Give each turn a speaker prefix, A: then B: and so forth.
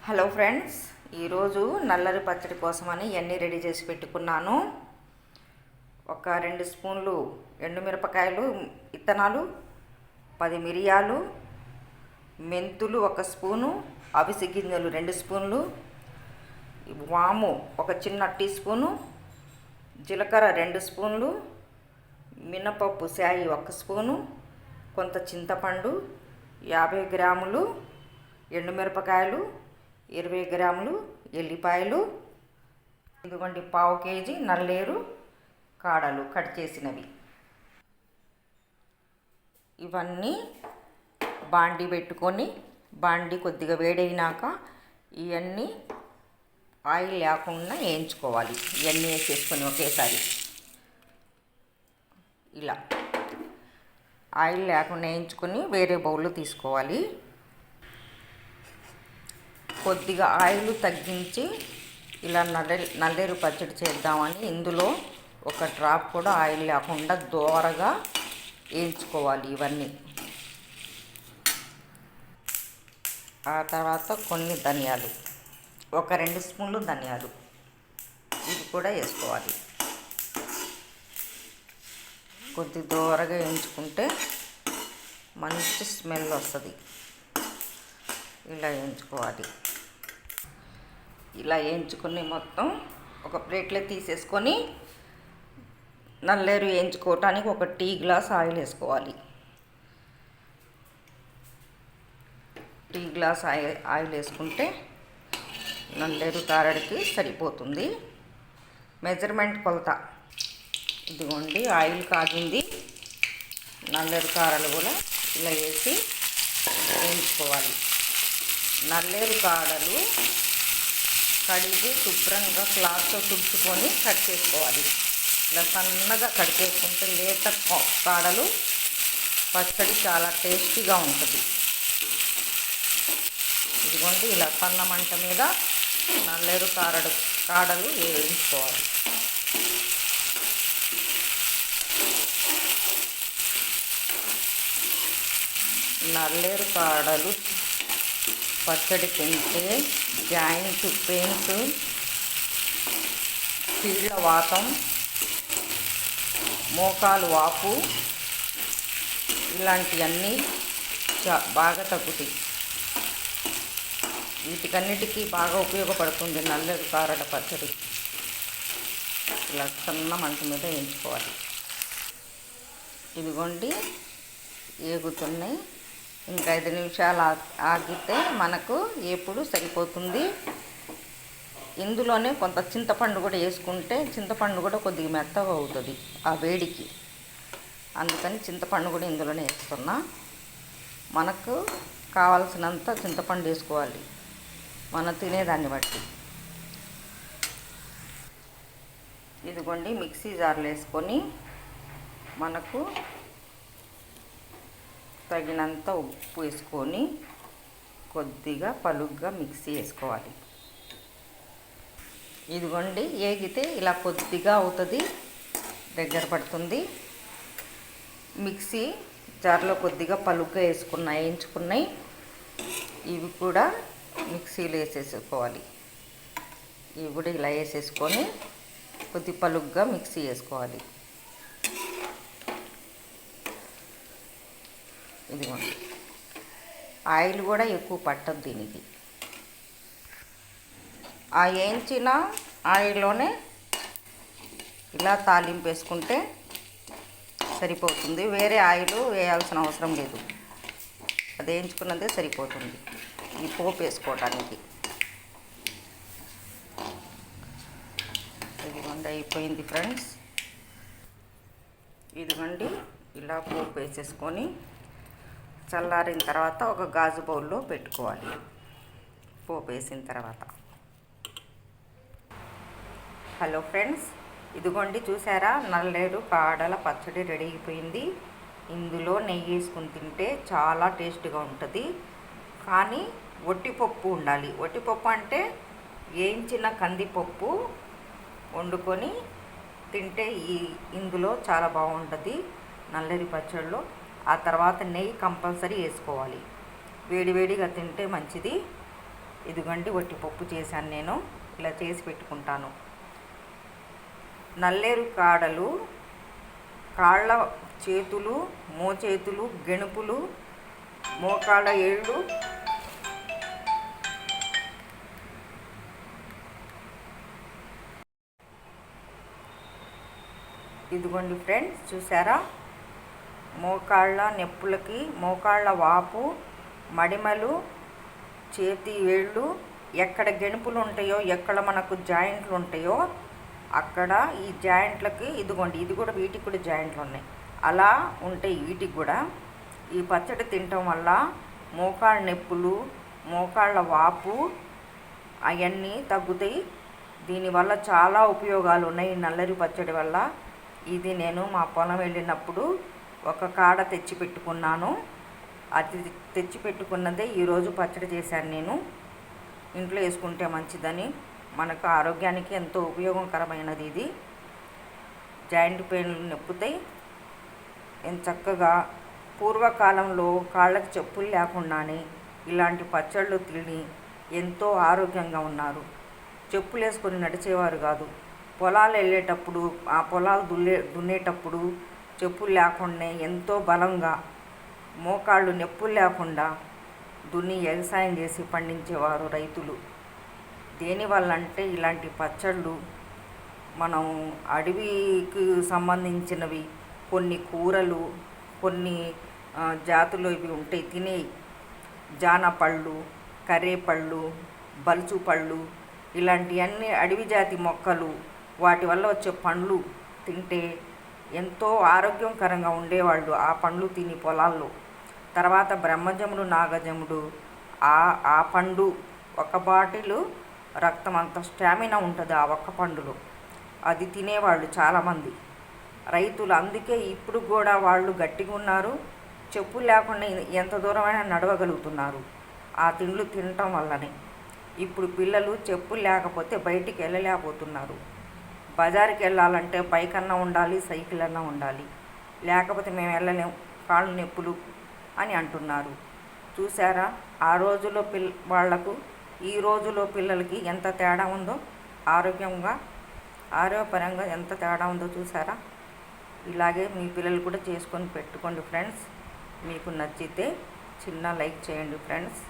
A: Hello friends, ఈరోజు నల్లరి పచ్చడి కోసమని ఇవన్నీ రెడీ చేసి పెట్టుకున్నాను. ఒక 2 స్పూన్లు ఎండుమిరపకాయలు ఇత్తనాలు, 10 మిరియాలు, మెంతులు 1 స్పూను, అవిసె గింజలు 2 స్పూన్లు, వాము ఒక చిన్న టీ స్పూను, జీలకర్ర 2 స్పూన్లు, మినపప్పు శాయి 1 స్పూను, కొంత చింతపండు, 50 గ్రాములు ఎండుమిరపకాయలు, 20 గ్రాములు ఎల్లిపాయలు, ఇదిగోండి 1/2 కేజీ నల్లేరు కాడలు కట్ చేసినవి. ఇవన్నీ బాండి పెట్టుకొని బాండి కొద్దిగా వేడైనాక ఇవన్నీ ఆయిల్ లేకుండా వేయించుకోవాలి. ఇవన్నీ వేసేసుకొని ఒకేసారి ఇలా ఆయిల్ లేకుండా వేయించుకొని వేరే బౌల్లో తీసుకోవాలి. కొద్దిగా ఆయిల్ తగ్గించి ఇలా నల్లేరు పచ్చడి చేద్దామని ఇందులో ఒక డ్రాప్ కూడా ఆయిల్ లేకుండా దోరగా వేయించుకోవాలి ఇవన్నీ. ఆ తర్వాత కొన్ని ధనియాలు, ఒక 2 స్పూన్లు ధనియాలు, ఇది కూడా వేసుకోవాలి. కొద్ది దోరగా వేయించుకుంటే మంచి స్మెల్ వస్తుంది. ఇలా వేయించుకోవాలి. ఇలా వేయించుకొని మొత్తం ఒక ప్లేట్లో తీసేసుకొని నల్లేరు వేయించుకోవటానికి ఒక టీ గ్లాస్ ఆయిల్ వేసుకోవాలి. టీ గ్లాస్ ఆయిల్ వేసుకుంటే నల్లేరు కారడికి సరిపోతుంది. మెజర్మెంట్ కొలత ఇదిగోండి, ఆయిల్ కాగింది. నల్లేరు కారలు కూడా ఇలా వేసి వేయించుకోవాలి. నల్లేరు కాడలు కడిగి శుభ్రంగా క్లాత్తో తుడుచుకొని కట్ చేసుకోవాలి. ఇలా సన్నగా కట్ చేసుకుంటే లేత కాడలు పచ్చడి చాలా టేస్టీగా ఉంటుంది. ఇదిగోండి, ఇలా సన్న మంట మీద నల్లేరు కాడలు వేయించుకోవాలి. నల్లేరు కాడలు పచ్చడి తింటే జాయింట్ పెయిన్స్, కీళ్ళ వాతం, మోకాలు వాపు ఇలాంటివన్నీ బాగా తగ్గుతాయి. వీటికన్నిటికీ బాగా ఉపయోగపడుతుంది నల్లేరు కారల పచ్చడి. ఇలా సన్న మంట మీద వేయించుకోవాలి. ఇదిగోండి, ఏగుతున్నాయి. ఇంకా 5 నిమిషాలు ఆగితే మనకు ఎప్పుడు సరిపోతుంది. ఇందులోనే కొంత చింతపండు కూడా వేసుకుంటే చింతపండు కూడా కొద్దిగా మెత్తగా అవుతుంది ఆ వేడికి. అందుకని చింతపండు కూడా ఇందులోనే వేస్తున్నా. మనకు కావాల్సినంత చింతపండు వేసుకోవాలి మనం తినేదాన్ని బట్టి. ఇదిగోండి, మిక్సీ జార్లో వేసుకొని మనకు తగినంత ఉప్పు వేసుకొని కొద్దిగా పలుగ్గా మిక్సీ వేసుకోవాలి. ఇదిగోండి, ఏగితే ఇలా కొద్దిగా అవుతుంది, దగ్గర పడుతుంది. మిక్సీ జార్లో కొద్దిగా పలుగ్గా వేయించుకున్నాయి. ఇవి కూడా మిక్సీలో వేసేసుకోవాలి. ఇవి కూడా ఇలా వేసేసుకొని కొద్ది పలుగ్గా మిక్సీ వేసుకోవాలి. ఇదిగోండి, ఆయిల్ కూడా ఎక్కువ పట్టదు దీనికి. ఆ వేయించిన ఆయిల్లోనే ఇలా తాలింపు వేసుకుంటే సరిపోతుంది. వేరే ఆయిల్ వేయాల్సిన అవసరం లేదు. అది వేయించుకున్నదే సరిపోతుంది ఈ పోపు వేసుకోవటానికి. ఇదిగోండి, అయిపోయింది ఫ్రెండ్స్. ఇదిగోండి, ఇలా పోపు వేసేసుకొని చల్లారిన తర్వాత ఒక గాజు బౌల్లో పెట్టుకోవాలి. పోపు వేసిన తర్వాత. హలో ఫ్రెండ్స్, ఇదిగోండి చూసారా, నల్లేరు కాడల పచ్చడి రెడీ అయిపోయింది. ఇందులో నెయ్యి వేసుకుని తింటే చాలా టేస్ట్గా ఉంటుంది. కానీ ఒట్టిపప్పు ఉండాలి. ఒట్టిపప్పు అంటే వేయించిన కందిపప్పు వండుకొని తింటే ఇందులో చాలా బాగుంటుంది నల్లేరు పచ్చడిలో. ఆ తర్వాత నెయ్యి కంపల్సరీ వేసుకోవాలి. వేడివేడిగా తింటే మంచిది. ఇదిగోండి వట్టి పప్పు చేశాను నేను, ఇలా చేసి పెట్టుకుంటాను. నల్లేరు కాడలు, కాళ్ళ చేతులు, మోచేతులు, గెణుపులు, మోకాళ్ళ ఏళ్ళు, ఇదిగోండి ఫ్రెండ్స్ చూసారా, మోకాళ్ళ నొప్పులకి, మోకాళ్ళ వాపు, మడిమలు, చేతి వేళ్ళు, ఎక్కడ గెణుపులు ఉంటాయో, ఎక్కడ మనకు జాయింట్లు ఉంటాయో అక్కడ ఈ జాయింట్లకి ఇదిగోండి, ఇది కూడా వీటికి కూడా జాయింట్లు ఉన్నాయి, అలా ఉంటాయి వీటికి కూడా. ఈ పచ్చడి తినటం వల్ల మోకాళ్ళ నొప్పులు, మోకాళ్ళ వాపు అవన్నీ తగ్గుతాయి. దీనివల్ల చాలా ఉపయోగాలు ఉన్నాయి ఈ నల్లరి పచ్చడి వల్ల. ఇది నేను మా పొలం వెళ్ళినప్పుడు ఒక కాడ తెచ్చి పెట్టుకున్నాను. అది తెచ్చి పెట్టుకున్నదే ఈరోజు పచ్చడి చేశాను నేను. ఇంట్లో వేసుకుంటే మంచిదని, మనకు ఆరోగ్యానికి ఎంతో ఉపయోగకరమైనది ఇది. జాయింట్ పెయిన్లు నొప్పుతాయి. చక్కగా పూర్వకాలంలో కాళ్ళకి చెప్పులు లేకుండానే ఇలాంటి పచ్చళ్ళు తిని ఎంతో ఆరోగ్యంగా ఉన్నారు. చెప్పులు వేసుకొని నడిచేవారు కాదు. పొలాలు వెళ్ళేటప్పుడు, ఆ పొలాలు దున్నేటప్పుడు చెప్పులు లేకుండా ఎంతో బలంగా, మోకాళ్ళు నొప్పులు లేకుండా దున్ని వ్యవసాయం చేసి పండించేవారు రైతులు. దేనివల్ల అంటే ఇలాంటి పచ్చళ్ళు మనం అడవికి సంబంధించినవి, కొన్ని కూరలు, కొన్ని జాతులు ఇవి ఉంటాయి తినేవి, జానపళ్ళు, కరేపళ్ళు, బలుచు పళ్ళు, ఇలాంటివన్నీ అడవి జాతి మొక్కలు, వాటి వల్ల వచ్చే పండ్లు తింటే ఎంతో ఆరోగ్యకరంగా ఉండేవాళ్ళు ఆ పండ్లు తిని పొలాల్లో. తర్వాత బ్రహ్మజముడు, నాగజముడు, ఆ పండు ఒక బాటిలు రక్తం అంత స్టామినా ఉంటుంది ఆ ఒక్క పండులో. అది తినేవాళ్ళు చాలామంది రైతులు. అందుకే ఇప్పుడు కూడా వాళ్ళు గట్టిగా ఉన్నారు, చెప్పులు లేకుండా ఎంత దూరమైనా నడవగలుగుతున్నారు ఆ తిండ్లు తినటం వల్లనే. ఇప్పుడు పిల్లలు చెప్పులు లేకపోతే బయటికి వెళ్ళలేకపోతున్నారు. బజారుకి వెళ్ళాలంటే బైక్ అన్నా ఉండాలి, సైకిల్ అన్నా ఉండాలి, లేకపోతే మేము వెళ్ళలేము, కాళ్ళు నొప్పులు అని అంటున్నారు. చూసారా ఆ రోజులో వాళ్లకు ఈ రోజులో పిల్లలకి ఎంత తేడా ఉందో, ఆరోగ్యపరంగా ఎంత తేడా ఉందో చూసారా. ఇలాగే మీ పిల్లలు కూడా చేసుకొని పెట్టుకోండి ఫ్రెండ్స్. మీకు నచ్చితే చిన్న లైక్ చేయండి ఫ్రెండ్స్.